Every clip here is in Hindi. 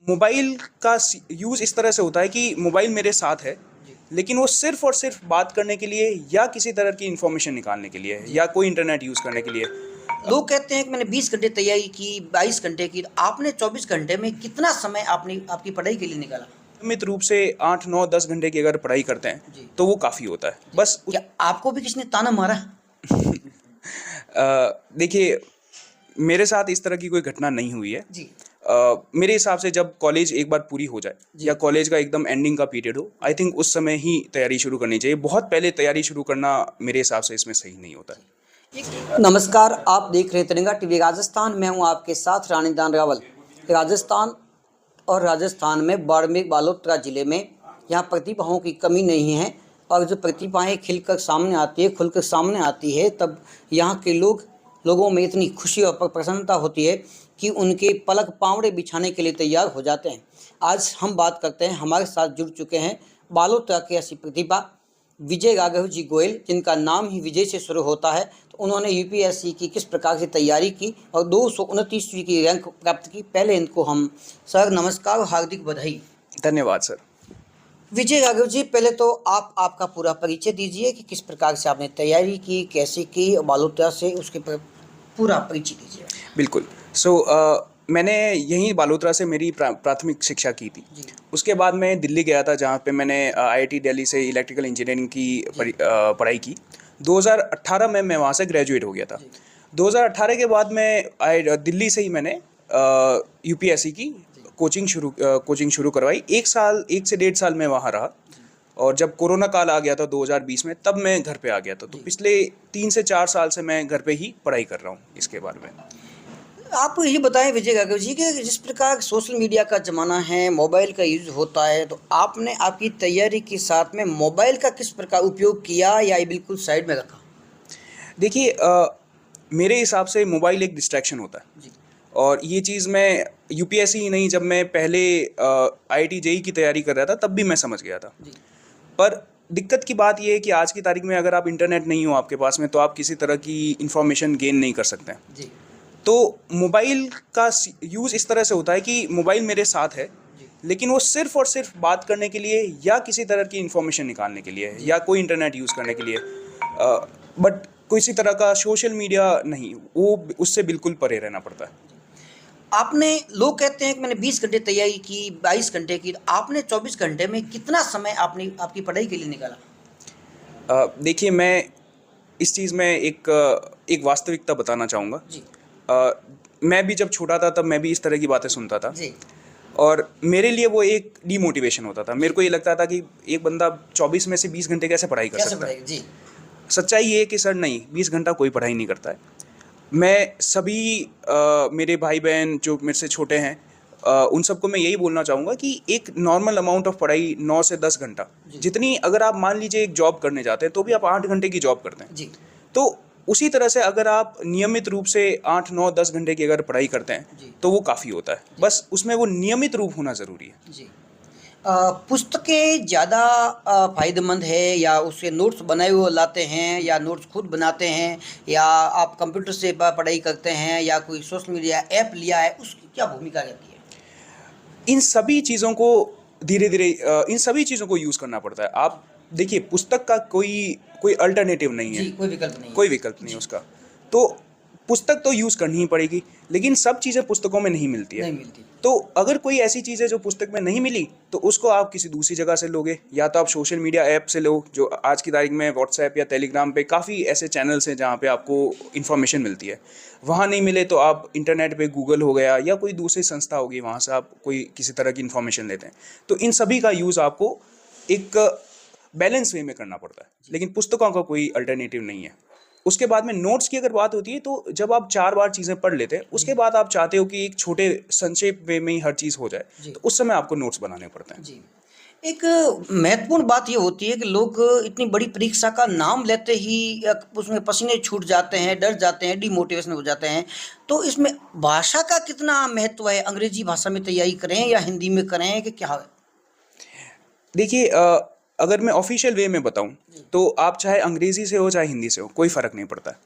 मोबाइल का यूज़ इस तरह से होता है कि मोबाइल मेरे साथ है, लेकिन वो सिर्फ़ और सिर्फ़ बात करने के लिए या किसी तरह की इन्फॉर्मेशन निकालने के लिए है या कोई इंटरनेट यूज़ करने के लिए। लोग कहते हैं कि मैंने 20 घंटे तैयारी की, 22 घंटे की, आपने 24 घंटे में कितना समय आपने आपकी पढ़ाई के लिए निकाला? नियमित रूप से 8, 9, 10 घंटे की अगर पढ़ाई करते हैं, जी। तो वो काफ़ी होता है। बस क्या आपको भी किसी ने ताना मारा? देखिए, मेरे साथ इस तरह की कोई घटना नहीं हुई है। जी। मेरे हिसाब से जब कॉलेज एक बार पूरी हो जाए जी। या कॉलेज का एकदम एंडिंग का पीरियड हो, आई थिंक उस समय ही तैयारी शुरू करनी चाहिए। बहुत पहले तैयारी शुरू करना मेरे हिसाब से इसमें सही नहीं होता है। नमस्कार, आप देख रहे हैं तिरंगा टीवी राजस्थान। मैं हूं आपके साथ रानीदान रावल। राजस्थान और राजस्थान में बाड़मेर बालोतरा ज़िले में यहाँ प्रतिभाओं की कमी नहीं है, और जो प्रतिभाएं खिलकर सामने आती है, खुलकर सामने आती है, तब यहाँ के लोगों में इतनी खुशी और प्रसन्नता होती है कि उनके पलक पावड़े बिछाने के लिए तैयार हो जाते हैं। आज हम बात करते हैं, हमारे साथ जुड़ चुके हैं बालोतरा की ऐसी प्रतिभा विजय राघव जी गोयल, जिनका नाम ही विजय से शुरू होता है। तो उन्होंने यूपीएससी की किस प्रकार से तैयारी की और 229वीं की रैंक प्राप्त की। पहले इनको हम सर नमस्कार और हार्दिक बधाई। धन्यवाद सर। विजय राघव जी, पहले तो आप आपका पूरा परिचय दीजिए कि किस प्रकार से आपने तैयारी की, कैसे की, बालोतरा से उसके पूरा परिचय दीजिए। बिल्कुल। मैंने यहीं बालोतरा से मेरी प्राथमिक शिक्षा की थी। जी। उसके बाद मैं दिल्ली गया था, जहाँ पे मैंने आईआईटी दिल्ली से इलेक्ट्रिकल इंजीनियरिंग की पढ़ाई की। 2018 में मैं वहाँ से ग्रेजुएट हो गया था। 2018 के बाद मैं दिल्ली से ही मैंने यूपीएससी की कोचिंग शुरू करवाई। 1 से 1.5 साल मैं वहाँ रहा, और जब कोरोना काल आ गया था 2020 में, तब मैं घर पे आ गया था। तो पिछले 3 से 4 साल से मैं घर पे ही पढ़ाई कर रहा हूँ इसके बारे में। आप ये बताएं विजय राघव जी कि जिस प्रकार सोशल मीडिया का ज़माना है, मोबाइल का यूज़ होता है, तो आपने आपकी तैयारी के साथ में मोबाइल का किस प्रकार उपयोग किया या ये बिल्कुल साइड में रखा? देखिए, मेरे हिसाब से मोबाइल एक डिस्ट्रैक्शन होता है। जी। और ये चीज़ मैं यूपीएससी ही नहीं, जब मैं पहले आईआईटी जेईई की तैयारी कर रहा था, तब भी मैं समझ गया था। जी। पर दिक्कत की बात ये है कि आज की तारीख में अगर आप इंटरनेट नहीं हो आपके पास में, तो आप किसी तरह की इंफॉर्मेशन गेन नहीं कर सकते हैं। जी। तो मोबाइल का यूज़ इस तरह से होता है कि मोबाइल मेरे साथ है, जी। लेकिन वो सिर्फ़ और सिर्फ बात करने के लिए या किसी तरह की इंफॉर्मेशन निकालने के लिए है या कोई इंटरनेट यूज़ करने के लिए। बट किसी तरह का सोशल मीडिया नहीं, वो उससे बिल्कुल परे रहना पड़ता है। आपने लोग कहते हैं कि मैंने 20 घंटे तैयारी की, 22 घंटे की, आपने 24 घंटे में कितना समय आपने आपकी पढ़ाई के लिए निकाला? देखिए, मैं इस चीज़ में एक वास्तविकता बताना चाहूँगा। जी। मैं भी जब छोटा था, तब मैं भी इस तरह की बातें सुनता था, जी। और मेरे लिए वो एक डीमोटिवेशन होता था। मेरे को ये लगता था कि एक बंदा 24 में से 20 घंटे कैसे पढ़ाई कर कैसे सकता है। पढ़ाई? जी। सच्चाई ये है कि सर नहीं, 20 घंटा कोई पढ़ाई नहीं करता है। मैं सभी मेरे भाई बहन जो मेरे से छोटे हैं, उन सबको मैं यही बोलना चाहूँगा कि एक नॉर्मल अमाउंट ऑफ पढ़ाई 9 से 10 घंटा, जी। जितनी अगर आप मान लीजिए एक जॉब करने जाते हैं, तो भी आप 8 घंटे की जॉब करते हैं। जी। तो उसी तरह से अगर आप नियमित रूप से 8, 9, 10 घंटे की अगर पढ़ाई करते हैं, जी। तो वो काफ़ी होता है। बस उसमें वो नियमित रूप होना ज़रूरी है। जी। पुस्तकें ज़्यादा फ़ायदेमंद है, या उसके नोट्स बनाए हुए लाते हैं, या नोट्स खुद बनाते हैं, या आप कंप्यूटर से पढ़ाई करते हैं, या कोई सोशल मीडिया ऐप लिया है, उसकी क्या भूमिका रहती है? इन सभी चीज़ों को धीरे-धीरे इन सभी चीज़ों को यूज़ करना पड़ता है। आप देखिए, पुस्तक का कोई कोई अल्टरनेटिव नहीं है, जी, कोई विकल्प नहीं है। कोई विकल्प नहीं है जी। उसका। तो पुस्तक तो यूज़ करनी ही पड़ेगी, लेकिन सब चीज़ें पुस्तकों में नहीं मिलती है। नहीं मिलती। तो अगर कोई ऐसी चीज़ है जो पुस्तक में नहीं मिली, तो उसको आप किसी दूसरी जगह से लोगे, या तो आप सोशल मीडिया ऐप से लो, जो आज की तारीख में व्हाट्सएप या टेलीग्राम पे काफ़ी ऐसे चैनल्स हैं जहाँ पे आपको इन्फॉर्मेशन मिलती है। वहाँ नहीं मिले तो आप इंटरनेट पे गूगल हो गया या कोई दूसरी संस्था होगी, वहाँ से आप कोई किसी तरह की इन्फॉर्मेशन लेते हैं। तो इन सभी का यूज़ आपको एक बैलेंस वे में करना पड़ता है, लेकिन पुस्तकों का कोई अल्टरनेटिव नहीं है। उसके बाद में नोट्स की अगर बात होती है, तो जब आप 4 बार चीज़ें पढ़ लेते हैं, उसके बाद आप चाहते हो कि एक छोटे संक्षेप वे में ही हर चीज़ हो जाए, तो उस समय आपको नोट्स बनाने पड़ते हैं। जी। एक महत्वपूर्ण बात ये होती है कि लोग इतनी बड़ी परीक्षा का नाम लेते ही उसमें पसीने छूट जाते हैं, डर जाते हैं, डिमोटिवेशन हो जाते हैं। तो इसमें भाषा का कितना महत्व है? अंग्रेजी भाषा में तैयारी करें या हिंदी में करें, कि क्या है? देखिए, अगर मैं ऑफिशियल वे में बताऊं, तो आप चाहे अंग्रेजी से हो चाहे हिंदी से हो, कोई फ़र्क नहीं पड़ता है।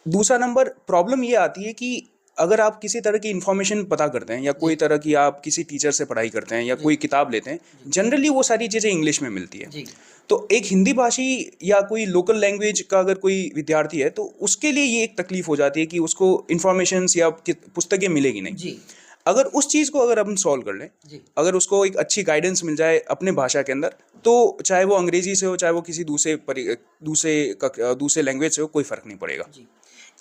दूसरा नंबर प्रॉब्लम ये आती है कि अगर आप किसी तरह की इन्फॉर्मेशन पता करते हैं या कोई तरह की आप किसी टीचर से पढ़ाई करते हैं या कोई किताब लेते हैं, जनरली वो सारी चीज़ें इंग्लिश में मिलती है। जी तो एक हिंदी भाषी या कोई लोकल लैंग्वेज का अगर कोई विद्यार्थी है तो उसके लिए ये एक तकलीफ हो जाती है कि उसको इन्फॉर्मेशंस या पुस्तकें मिलेगी नहीं। जी अगर उस चीज़ को अगर हम सॉल्व कर लें, जी अगर उसको एक अच्छी गाइडेंस मिल जाए अपने भाषा के अंदर, तो चाहे वो अंग्रेजी से हो, चाहे वो किसी दूसरे लैंग्वेज से हो, कोई फ़र्क नहीं पड़ेगा। जी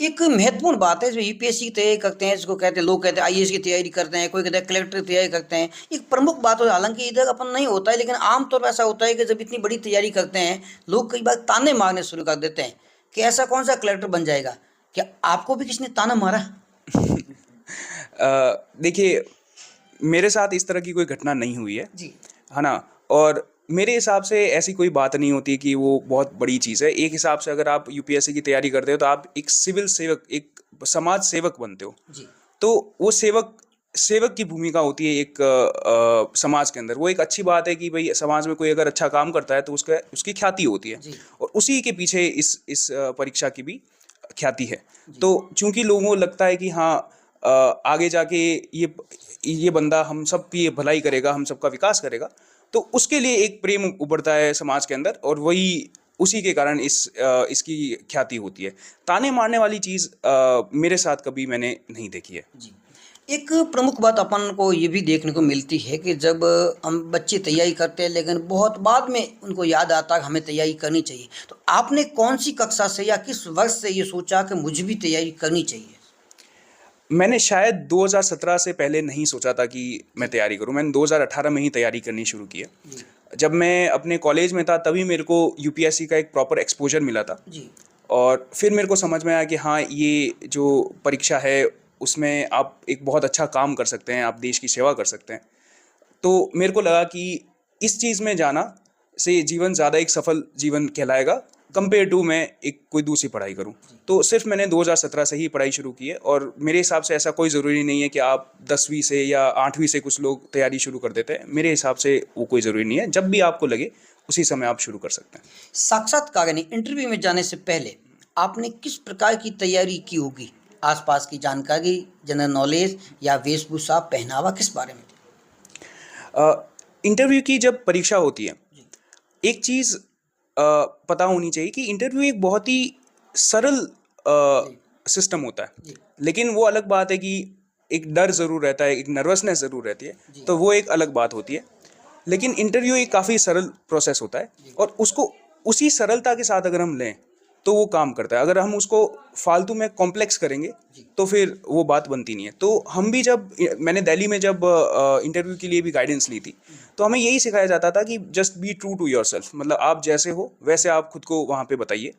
एक महत्वपूर्ण बात है जो यूपीएससी की तैयारी करते हैं, जिसको कहते हैं, लोग कहते हैं आईएएस की तैयारी करते हैं, कोई कहते हैं कलेक्टर की तैयारी करते हैं। एक प्रमुख बात हो, हालांकि इधर अपन नहीं होता है, लेकिन आमतौर पर ऐसा होता है कि जब इतनी बड़ी तैयारी करते हैं, लोग कई बार ताने मारने शुरू कर देते हैं कि ऐसा कौन सा कलेक्टर बन जाएगा। क्या आपको भी किसी ने ताना मारा? देखिए, मेरे साथ इस तरह की कोई घटना नहीं हुई जी है ना? और मेरे हिसाब से ऐसी कोई बात नहीं होती कि वो बहुत बड़ी चीज़ है। एक हिसाब से अगर आप यूपीएससी की तैयारी करते हो तो आप एक सिविल सेवक, एक समाज सेवक बनते हो। जी तो वो सेवक सेवक की भूमिका होती है एक समाज के अंदर। वो एक अच्छी बात है कि भाई समाज में कोई अगर अच्छा काम करता है तो उसकी ख्याति होती है, जी और उसी के पीछे इस परीक्षा की भी ख्याति है। तो चूंकि लोगों को लगता है कि हाँ, आगे जाके ये बंदा हम सब की भलाई करेगा, हम सबका विकास करेगा, तो उसके लिए एक प्रेम उभरता है समाज के अंदर, और वही उसी के कारण इसकी ख्याति होती है। ताने मारने वाली चीज़ मेरे साथ कभी मैंने नहीं देखी है। जी एक प्रमुख बात अपन को ये भी देखने को मिलती है कि जब हम बच्चे तैयारी करते हैं, लेकिन बहुत बाद में उनको याद आता है कि हमें तैयारी करनी चाहिए। तो आपने कौन सी कक्षा से या किस वर्ष से ये सोचा कि मुझे भी तैयारी करनी चाहिए? मैंने शायद 2017 से पहले नहीं सोचा था कि मैं तैयारी करूं। मैंने 2018 में ही तैयारी करनी शुरू की है। जी जब मैं अपने कॉलेज में था तभी मेरे को यूपीएससी का एक प्रॉपर एक्सपोजर मिला था, जी और फिर मेरे को समझ में आया कि हाँ, ये जो परीक्षा है उसमें आप एक बहुत अच्छा काम कर सकते हैं, आप देश की सेवा कर सकते हैं। तो मेरे को लगा कि इस चीज़ में जाना से जीवन ज़्यादा एक सफल जीवन कहलाएगा, कंपेयर टू मैं एक कोई दूसरी पढ़ाई करूं। तो सिर्फ मैंने 2017 से ही पढ़ाई शुरू की है, और मेरे हिसाब से ऐसा कोई ज़रूरी नहीं है कि आप 10वीं से या 8वीं से कुछ लोग तैयारी शुरू कर देते हैं। मेरे हिसाब से वो कोई ज़रूरी नहीं है, जब भी आपको लगे उसी समय आप शुरू कर सकते हैं। साक्षात्कार यानी इंटरव्यू में जाने से पहले आपने किस प्रकार की तैयारी की होगी? आसपास की जानकारी, जनरल नॉलेज या वेशभूषा, पहनावा, किस बारे में? इंटरव्यू की जब परीक्षा होती है, जी एक चीज़ पता होनी चाहिए कि इंटरव्यू एक बहुत ही सरल जी सिस्टम होता है। जी लेकिन वो अलग बात है कि एक डर ज़रूर रहता है, एक नर्वसनेस ज़रूर रहती है, जी तो वो एक अलग बात होती है। लेकिन इंटरव्यू एक काफ़ी सरल प्रोसेस होता है, जी और उसको उसी सरलता के साथ अगर हम लें तो वो काम करता है। अगर हम उसको फालतू में कॉम्प्लेक्स करेंगे जी तो फिर वो बात बनती नहीं है। तो हम भी मैंने दिल्ली में जब इंटरव्यू के लिए भी गाइडेंस ली थी, तो हमें यही सिखाया जाता था कि just be true to yourself, मतलब आप जैसे हो वैसे आप खुद को वहाँ पे बताइए।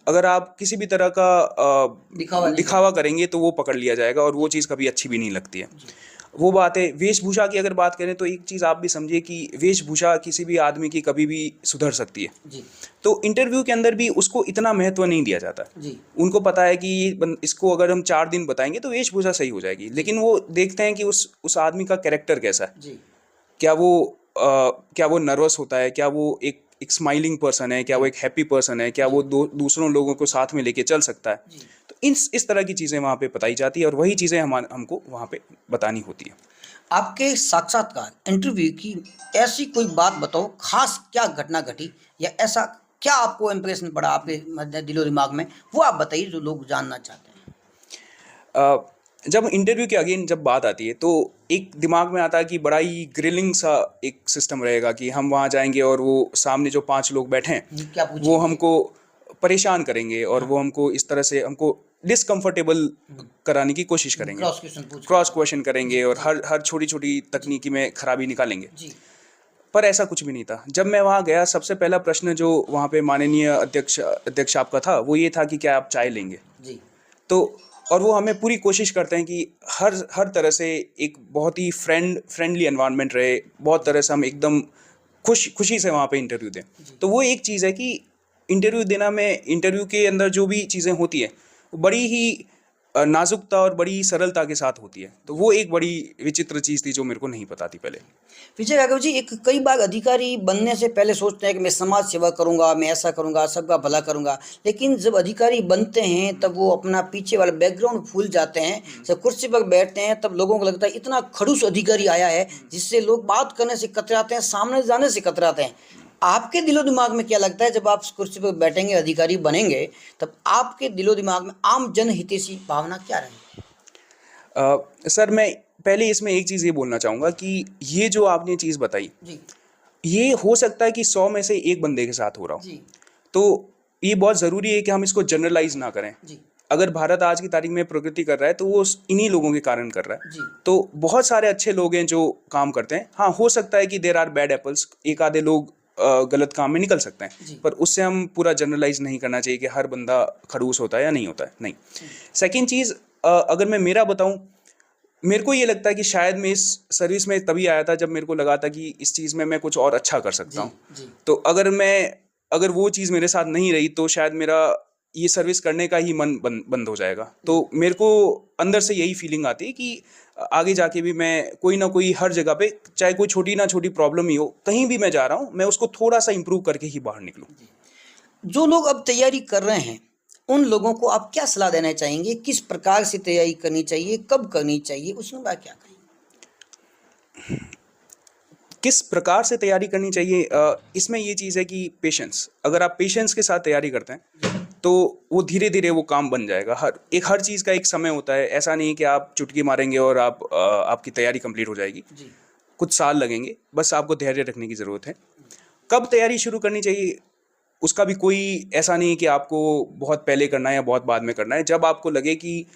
अगर आप किसी भी तरह का दिखावा नहीं दिखावा करेंगे तो वो पकड़ लिया जाएगा, और वो चीज़ कभी अच्छी भी नहीं लगती है। जी वो बात है। वेशभूषा की अगर बात करें तो एक चीज़ आप भी समझिए कि वेशभूषा किसी भी आदमी की कभी भी सुधर सकती है। जी तो इंटरव्यू के अंदर भी उसको इतना महत्व नहीं दिया जाता। जी उनको पता है कि इसको अगर हम 4 दिन बताएंगे तो वेशभूषा सही हो जाएगी, लेकिन वो देखते हैं कि उस आदमी का कैरेक्टर कैसा है। जी क्या वो नर्वस होता है, क्या वो एक स्माइलिंग पर्सन है, क्या वो एक हैप्पी पर्सन है, क्या वो दूसरों लोगों को साथ में लेके चल सकता है। जी तो इस तरह की चीज़ें वहाँ पे बताई जाती है, और वही चीज़ें हमको वहाँ पे बतानी होती है। आपके साक्षात्कार इंटरव्यू की ऐसी कोई बात बताओ, खास क्या घटना घटी या ऐसा क्या आपको इम्प्रेशन पड़ा आपके दिलो दिमाग में, वो आप बताइए जो लोग जानना चाहते हैं। जब इंटरव्यू की अगेन जब बात आती है तो एक दिमाग में आता है कि बड़ा ही ग्रिलिंग सा एक सिस्टम रहेगा कि हम वहाँ जाएंगे और वो सामने जो 5 लोग बैठे हैं क्या वो पूछेंगे? हमको परेशान करेंगे, और वो हमको इस तरह से हमको डिसकंफर्टेबल कराने की कोशिश करेंगे, क्रॉस क्वेश्चन पूछ क्रॉस क्वेश्चन करेंगे, और हर छोटी छोटी तकनीकी में खराबी निकालेंगे। जी पर ऐसा कुछ भी नहीं था। जब मैं वहाँ गया, सबसे पहला प्रश्न जो वहाँ पे माननीय अध्यक्ष आपका था वो ये था कि क्या आप चाय लेंगे। जी तो और वो हमें पूरी कोशिश करते हैं कि हर तरह से एक बहुत ही फ्रेंडली एनवायरनमेंट रहे, बहुत तरह से हम एकदम खुशी से वहाँ पे इंटरव्यू दें। तो वो एक चीज़ है कि इंटरव्यू देना में, इंटरव्यू के अंदर जो भी चीज़ें होती हैं वो बड़ी ही नाजुकता और बड़ी सरलता के साथ होती है। तो वो एक बड़ी विचित्र चीज़ थी जो मेरे को नहीं पता थी पहले। विजय राघव जी, एक कई बार अधिकारी बनने से पहले सोचते हैं कि मैं समाज सेवा करूंगा, मैं ऐसा करूंगा, सबका भला करूंगा, लेकिन जब अधिकारी बनते हैं तब वो अपना पीछे वाला बैकग्राउंड भूल जाते हैं। जब कुर्सी पर बैठते हैं तब लोगों को लगता है इतना खड़ूस अधिकारी आया है जिससे लोग बात करने से कतराते हैं, सामने जाने से कतराते हैं। आपके दिलो दिमाग में क्या लगता है जब आप कुर्सी पर बैठेंगे, अधिकारी बनेंगे, तब आपके दिलो दिमाग में आम जनहितैषी भावना क्या रहेगी? सर, मैं पहले इसमें एक चीज़ ये बोलना चाहूँगा कि ये जो आपने चीज़ बताई, जी ये हो सकता है कि 100 में से एक बंदे के साथ हो रहा हो। जी तो ये बहुत ज़रूरी है कि हम इसको जनरलाइज ना करें। जी अगर भारत आज की तारीख में प्रगति कर रहा है तो वो इन्हीं लोगों के कारण कर रहा है। जी तो बहुत सारे अच्छे लोग हैं जो काम करते हैं। हाँ, हो सकता है कि देर आर बैड एप्पल्स, एक आधे लोग गलत काम में निकल सकते हैं, जी। पर उससे हम पूरा जनरलाइज नहीं करना चाहिए कि हर बंदा खड़ूस होता है या नहीं होता है। नहीं। सेकेंड चीज़, अगर मैं मेरा बताऊं, मेरे को ये लगता है कि शायद मैं इस सर्विस में तभी आया था जब मेरे को लगा था कि इस चीज़ में मैं कुछ और अच्छा कर सकता हूँ। जी तो अगर वो चीज़ मेरे साथ नहीं रही तो शायद मेरा ये सर्विस करने का ही मन बंद हो जाएगा। तो मेरे को अंदर से यही फीलिंग आती है कि आगे जाके भी मैं कोई ना कोई हर जगह पे, चाहे कोई छोटी ना छोटी प्रॉब्लम ही हो, कहीं भी मैं जा रहा हूँ, मैं उसको थोड़ा सा इम्प्रूव करके ही बाहर निकलूँ। जो लोग अब तैयारी कर रहे हैं उन लोगों को आप क्या सलाह देना चाहेंगे? किस प्रकार से तैयारी करनी चाहिए, कब करनी चाहिए, उसमें आप क्या कहेंगे? किस प्रकार से तैयारी करनी चाहिए, इसमें ये चीज़ है कि पेशेंस। अगर आप पेशेंस के साथ तैयारी करते हैं तो वो धीरे धीरे वो काम बन जाएगा। हर चीज़ का एक समय होता है। ऐसा नहीं कि आप चुटकी मारेंगे और आपकी तैयारी कंप्लीट हो जाएगी। जी कुछ साल लगेंगे, बस आपको धैर्य रखने की ज़रूरत है। कब तैयारी शुरू करनी चाहिए, उसका भी कोई ऐसा नहीं कि आपको बहुत पहले करना है या बहुत बाद में करना है। जब आपको लगे कि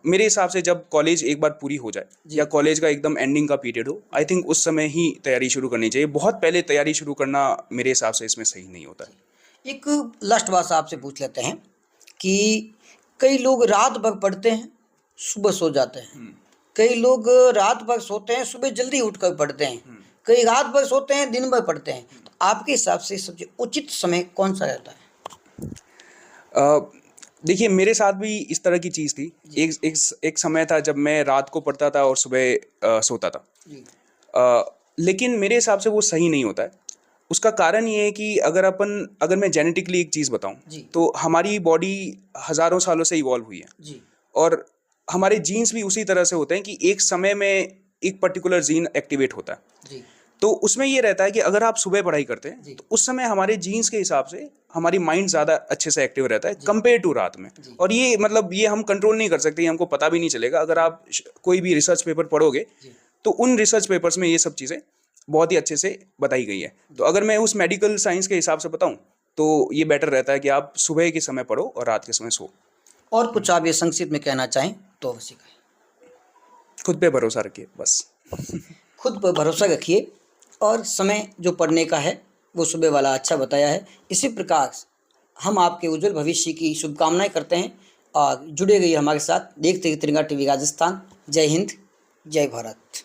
मेरे हिसाब से जब कॉलेज एक बार पूरी हो जाए या कॉलेज का एकदम एंडिंग का पीरियड हो, आई थिंक उस समय ही तैयारी शुरू करनी चाहिए। बहुत पहले तैयारी शुरू करना मेरे हिसाब से इसमें सही नहीं होता है। एक लास्ट बात आपसे पूछ लेते हैं कि कई लोग रात भर पढ़ते हैं, सुबह सो जाते हैं। कई लोग रात भर सोते हैं, सुबह जल्दी उठकर पढ़ते हैं। कई रात भर सोते हैं, दिन भर पढ़ते हैं। तो आपके हिसाब से सबसे उचित समय कौन सा रहता है? देखिए, मेरे साथ भी इस तरह की चीज़ थी। एक समय था जब मैं रात को पढ़ता था और सुबह सोता था। जी लेकिन मेरे हिसाब से वो सही नहीं होता है। उसका कारण ये है कि अगर मैं जेनेटिकली एक चीज़ बताऊं, जी तो हमारी बॉडी हज़ारों सालों से इवॉल्व हुई है जी और हमारे जीन्स भी उसी तरह से होते हैं कि एक समय में एक पर्टिकुलर जीन एक्टिवेट होता है। जी तो उसमें ये रहता है कि अगर आप सुबह पढ़ाई करते जी। हैं तो उस समय हमारे जीन्स के हिसाब से हमारी माइंड ज़्यादा अच्छे से एक्टिव रहता है कंपेयर टू रात में। जी। और ये मतलब ये हम कंट्रोल नहीं कर सकते, ये हमको पता भी नहीं चलेगा। अगर आप कोई भी रिसर्च पेपर पढ़ोगे जी तो उन रिसर्च पेपर्स में ये सब चीज़ें बहुत ही अच्छे से बताई गई है। तो अगर मैं उस मेडिकल साइंस के हिसाब से बताऊं तो ये बेटर रहता है कि आप सुबह के समय पढ़ो और रात के समय सो। और कुछ आप ये संक्षिप्त में कहना चाहें तो अवश्य कहें। खुद पे भरोसा रखिए बस। खुद पर भरोसा रखिए और समय जो पढ़ने का है वो सुबह वाला अच्छा बताया है। इसी प्रकार हम आपके उज्जवल भविष्य की शुभकामनाएं करते हैं और जुड़े रहिए हमारे साथ। देखते रहिए तिरंगा टीवी राजस्थान। जय हिंद, जय भारत।